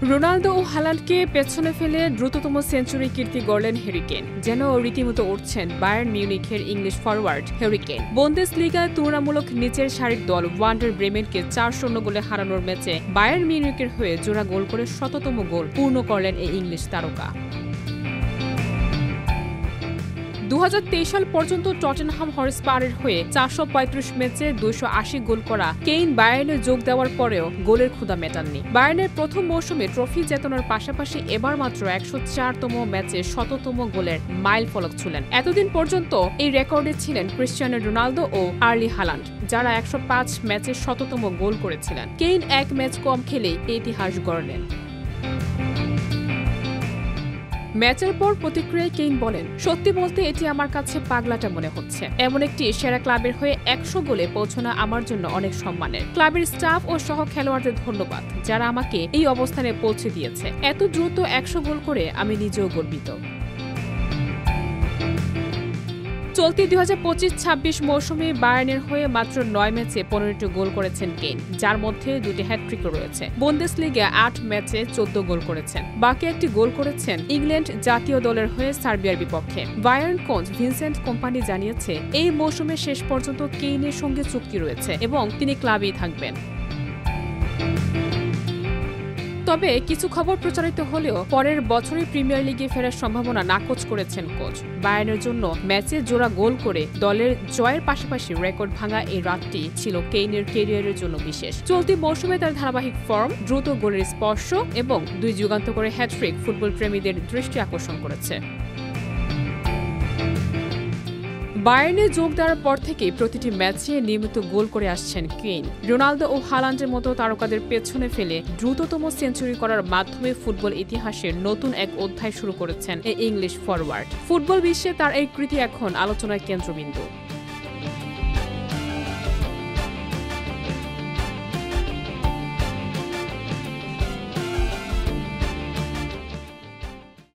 Ronaldo ও হালান্ডকে পেছনে ফেলে দ্রুততম সেঞ্চুরি কীর্তি গড়লেন হ্যারি কেন। যেন রীতিমতো উঠছেন বায়ার্ন মিউনিখের ইংলিশ ফরওয়ার্ড হ্যারি কেন। বুন্দেসলিগায় তুলনামূলক নিচের সারির দল ওয়ান্ডার ব্রেমেনকে ৪-০ গোলে হারানোর ম্যাচে বায়ার্ন মিউনিখের হয়ে জোড়া গোল করে শততম গোল পূর্ণ করলেন এই ইংলিশ তারকা। ২০২৩ সাল পর্যন্ত টটেনহাম হটস্পারের হয়ে ৪৩৫ ম্যাচে ২৮০ গোল করা কেইন বায়ার্নে যোগ দেওয়ার পরেও গোলের ক্ষুধা মেটাননি। বায়ার্নের প্রথম মৌসুমে ট্রফি জেতানোর পাশাপাশি এবার মাত্র ১০৪তম ম্যাচে শততম গোলের মাইল ফলক ছুঁলেন। এতদিন পর্যন্ত এই রেকর্ডে ছিলেন ক্রিশ্চিয়ানো রোনালদো ও আর্লি হালান্ড, যারা ১০৫ ম্যাচে শততম গোল করেছিলেন। কেইন এক ম্যাচ কম খেলেই এই ইতিহাস গড়লেন। ম্যাচের পর প্রতিক্রিয়ায় কেইন বলেন, সত্যি বলতে এটি আমার কাছে পাগলাটা মনে হচ্ছে। এমন একটি সেরা ক্লাবের হয়ে ১০০ গোলে পৌঁছানো আমার জন্য অনেক সম্মানের। ক্লাবের স্টাফ ও সহ খেলোয়াড়দের ধন্যবাদ, যারা আমাকে এই অবস্থানে পৌঁছে দিয়েছে। এত দ্রুত ১০০ গোল করে আমি নিজেও গর্বিত। চলতি ২০২৫-২৬ মৌসুমে বায়ার্নের হয়ে মাত্র ৯ ম্যাচে ১৫টি গোল করেছেন কেইন, যার মধ্যে ২টি হ্যাটট্রিকও রয়েছে। বুন্দেসলিগায় ৮ ম্যাচে ১৪ গোল করেছেন। বাকি একটি গোল করেছেন ইংল্যান্ড জাতীয় দলের হয়ে সার্বিয়ার বিপক্ষে। বায়ার্ন কোচ ভিনসেন্ট কোম্পানি জানিয়েছে, এই মৌসুমের শেষ পর্যন্ত কেইনের সঙ্গে চুক্তি রয়েছে এবং তিনি ক্লাবেই থাকবেন। তবে কিছু খবর প্রচারিত হলেও পরের বছরই প্রিমিয়ার লিগে ফেরার সম্ভাবনা নাকচ করেছেন কোচ। বায়ার্নের জন্য ম্যাচে জোড়া গোল করে দলের জয়ের পাশাপাশি রেকর্ড ভাঙা এই রাতটি ছিল কেইনের ক্যারিয়ারের জন্য বিশেষ। চলতি মৌসুমে তার ধারাবাহিক ফর্ম, দ্রুত গোলের স্পর্শ এবং ২ যুগান্তকারী হ্যাটট্রিক ফুটবল প্রেমীদের দৃষ্টি আকর্ষণ করেছে। বায়ার্নে যোগ দেওয়ার পর থেকেই প্রতিটি ম্যাচে নিয়মিত গোল করে আসছেন কেইন। রোনালদো ও হালান্ডের মতো তারকাদের পেছনে ফেলে দ্রুততম সেঞ্চুরি করার মাধ্যমে ফুটবল ইতিহাসের নতুন এক অধ্যায় শুরু করেছেন এই ইংলিশ ফরওয়ার্ড। ফুটবল বিশ্বে তার এই কৃতি এখন আলোচনার কেন্দ্রবিন্দু।